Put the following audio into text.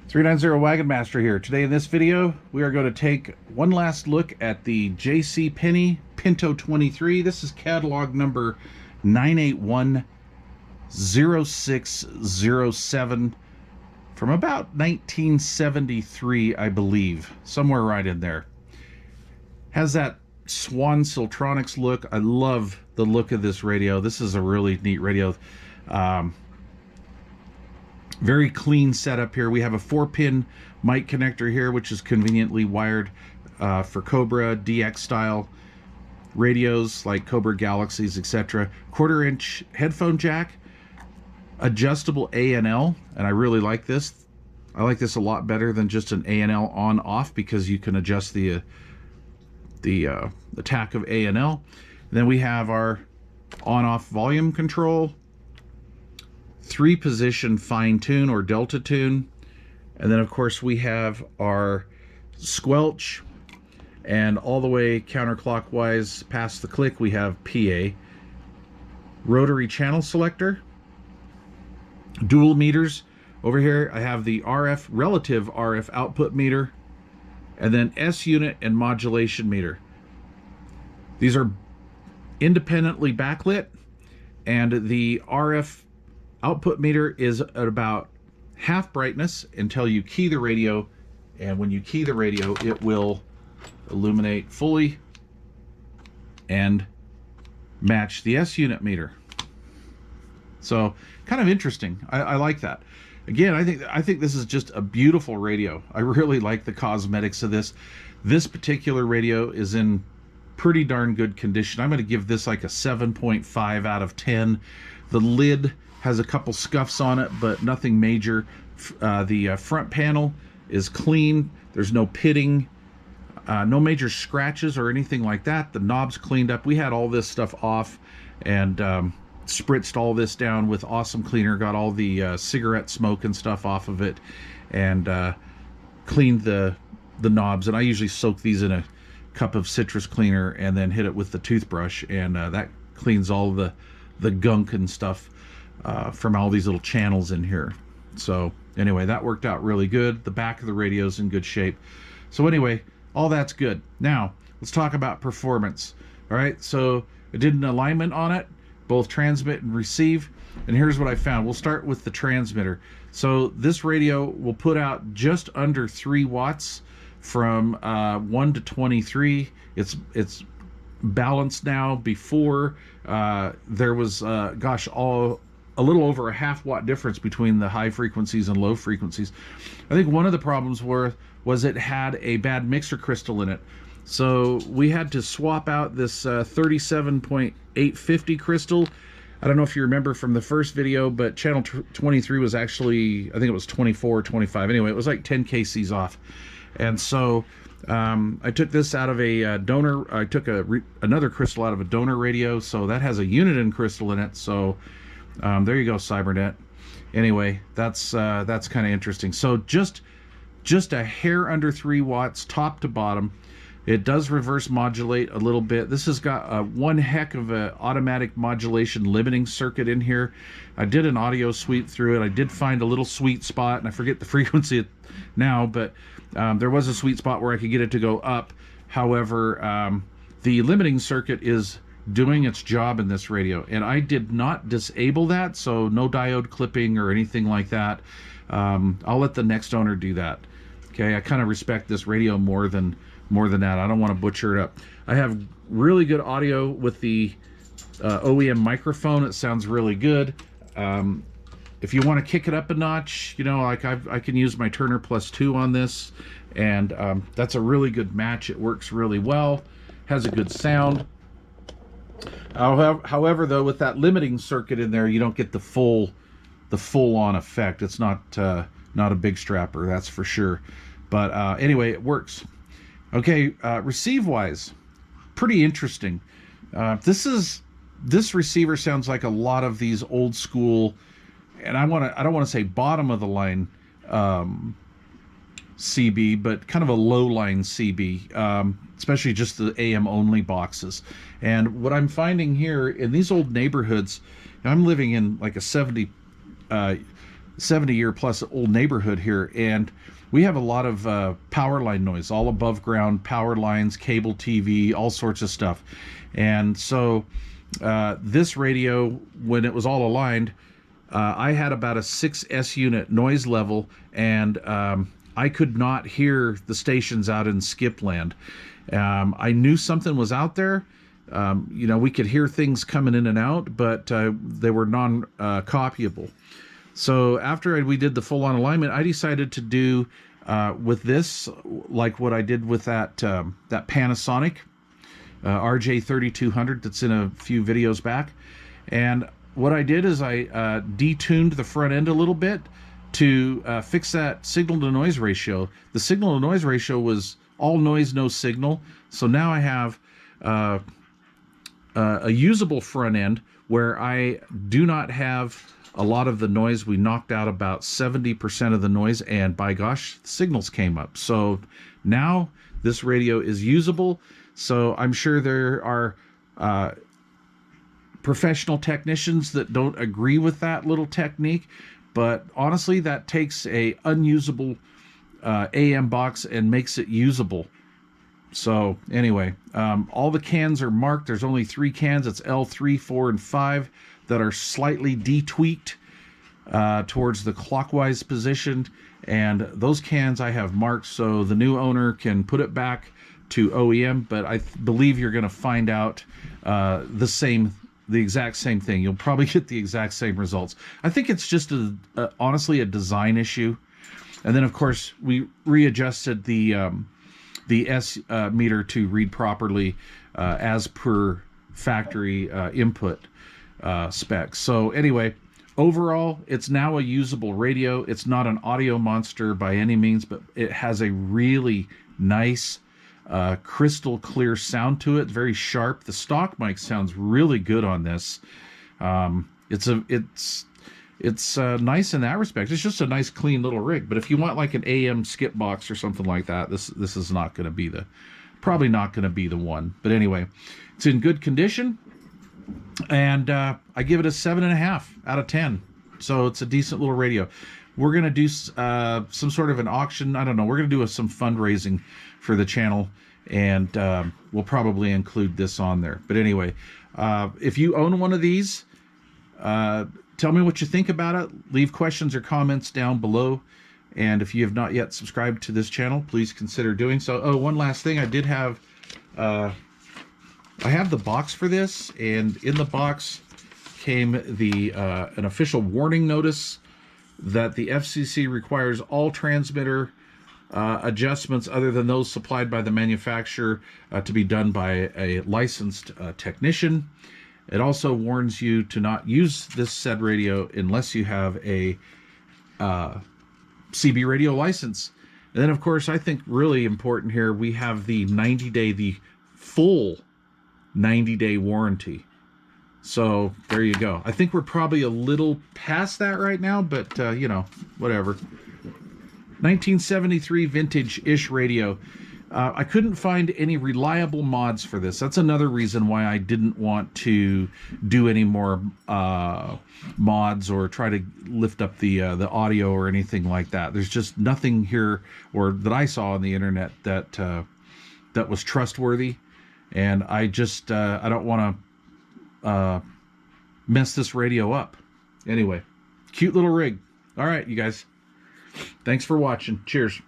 390 Wagon Master here. Today in this video, we are going to take one last look at the JCPenney Pinto 23. This is catalog number 9810607 from about 1973, I believe. Somewhere right in there. Has that Swan Siltronics look. I love the look of this radio. This is a really neat radio. Very clean setup here. We have a 4-pin mic connector here, which is conveniently wired for Cobra DX style radios like Cobra Galaxies, etc. 1/4-inch headphone jack, adjustable A&L, and I really like this. I like this a lot better than just an A&L on-off because you can adjust the attack of A&L. Then we have our on-off volume control, 3-position fine tune or delta tune, and then of course we have our squelch, and all the way counterclockwise past the click we have PA, rotary channel selector, dual meters. Over here I have the RF, relative RF output meter, and then S unit and modulation meter. These are independently backlit, and the RF output meter is at about half brightness until you key the radio, and when you key the radio it will illuminate fully and match the S unit meter. So kind of interesting. I like that. Again, I think this is just a beautiful radio. I really like the cosmetics of this. This particular radio is in pretty darn good condition. I'm going to give this like a 7.5 out of 10. The lid has a couple scuffs on it, but nothing major. The front panel is clean. There's no pitting, no major scratches or anything like that. The knob's cleaned up. We had all this stuff off and spritzed all this down with awesome cleaner. Got all the cigarette smoke and stuff off of it, and cleaned the knobs. And I usually soak these in a cup of citrus cleaner and then hit it with the toothbrush, and that cleans all the gunk and stuff from all these little channels in here. So anyway, that worked out really good. The back of the radio's in good shape. So anyway, all that's good. Now let's talk about performance. All right, so I did an alignment on it, both transmit and receive, and here's what I found. We'll start with the transmitter. So this radio will put out just under 3 watts from 1 to 23. It's balanced now. Before there was a little over a half-watt difference between the high frequencies and low frequencies. I think one of the problems was it had a bad mixer crystal in it. So we had to swap out this 37.850 crystal. I don't know if you remember from the first video, but channel 23 was actually, I think it was 24 or 25. Anyway, it was like 10 kcs off. And so I took this out of a donor. I took another crystal out of a donor radio, so that has a Uniden crystal in it. So there you go, Cybernet. Anyway, that's kind of interesting. So just a hair under 3 watts, top to bottom. It does reverse modulate a little bit. This has got one heck of a automatic modulation limiting circuit in here. I did an audio sweep through it. I did find a little sweet spot, and I forget the frequency now, but there was a sweet spot where I could get it to go up. However, the limiting circuit is doing its job in this radio, and I did not disable that, so no diode clipping or anything like that. I'll let the next owner do that. Okay, I kind of respect this radio more than that. I don't want to butcher it up. I have really good audio with the OEM microphone. It sounds really good. If you want to kick it up a notch, you know, like I can use my Turner Plus 2 on this, and that's a really good match. It works really well, has a good sound. However, though, with that limiting circuit in there, you don't get the full-on effect. It's not a big strapper, that's for sure. But anyway, it works. Okay, receive-wise, pretty interesting. This receiver sounds like a lot of these old school, and I don't want to say bottom of the line CB, but kind of a low line CB, especially just the AM only boxes. And what I'm finding here in these old neighborhoods, I'm living in like a 70-year plus old neighborhood here, and we have a lot of power line noise, all above ground power lines, cable TV, all sorts of stuff. And so this radio, when it was all aligned, I had about a 6S unit noise level, and I could not hear the stations out in skip land. I knew something was out there. You know, we could hear things coming in and out, but they were non-copyable. So after we did the full-on alignment, I decided to do with this, like what I did with that Panasonic RJ3200 that's in a few videos back. And what I did is I detuned the front end a little bit to fix that signal-to-noise ratio. The signal-to-noise ratio was all noise, no signal. So now I have a usable front end where I do not have a lot of the noise. We knocked out about 70% of the noise, and by gosh, the signals came up. So now this radio is usable. So I'm sure there are professional technicians that don't agree with that little technique, but honestly, that takes a unusable AM box and makes it usable. So anyway, all the cans are marked. There's only 3 cans. It's L3, 4, and 5 that are slightly detweaked towards the clockwise position, and those cans I have marked so the new owner can put it back to OEM. But I believe you're going to find out the exact same thing. You'll probably get the exact same results. I think it's just honestly a design issue. And then of course we readjusted the S meter to read properly as per factory input specs. So anyway, overall, it's now a usable radio. It's not an audio monster by any means, but it has a really nice crystal clear sound to it. Very sharp. The stock mic sounds really good on this. It's nice in that respect. It's just a nice clean little rig. But if you want like an AM skip box or something like that, this is not going to be probably not going to be the one. But anyway, it's in good condition, and I give it a 7.5 out of 10. So it's a decent little radio. We're going to do some sort of an auction. I don't know. We're going to do some fundraising for the channel, and we'll probably include this on there. But anyway, if you own one of these, tell me what you think about it. Leave questions or comments down below. And if you have not yet subscribed to this channel, please consider doing so. Oh, one last thing. I did have, I have the box for this, and in the box came an official warning notice that the FCC requires all transmitter adjustments other than those supplied by the manufacturer to be done by a licensed technician. It also warns you to not use this said radio unless you have a CB radio license. And then, of course, I think really important here, we have the 90-day, the full 90-day warranty. So there you go. I think we're probably a little past that right now, but, you know, whatever. 1973 vintage-ish radio. I couldn't find any reliable mods for this. That's another reason why I didn't want to do any more mods or try to lift up the audio or anything like that. There's just nothing here, or that I saw on the internet, that was trustworthy, and I just I don't want to mess this radio up. Anyway, cute little rig. All right, you guys. Thanks for watching. Cheers.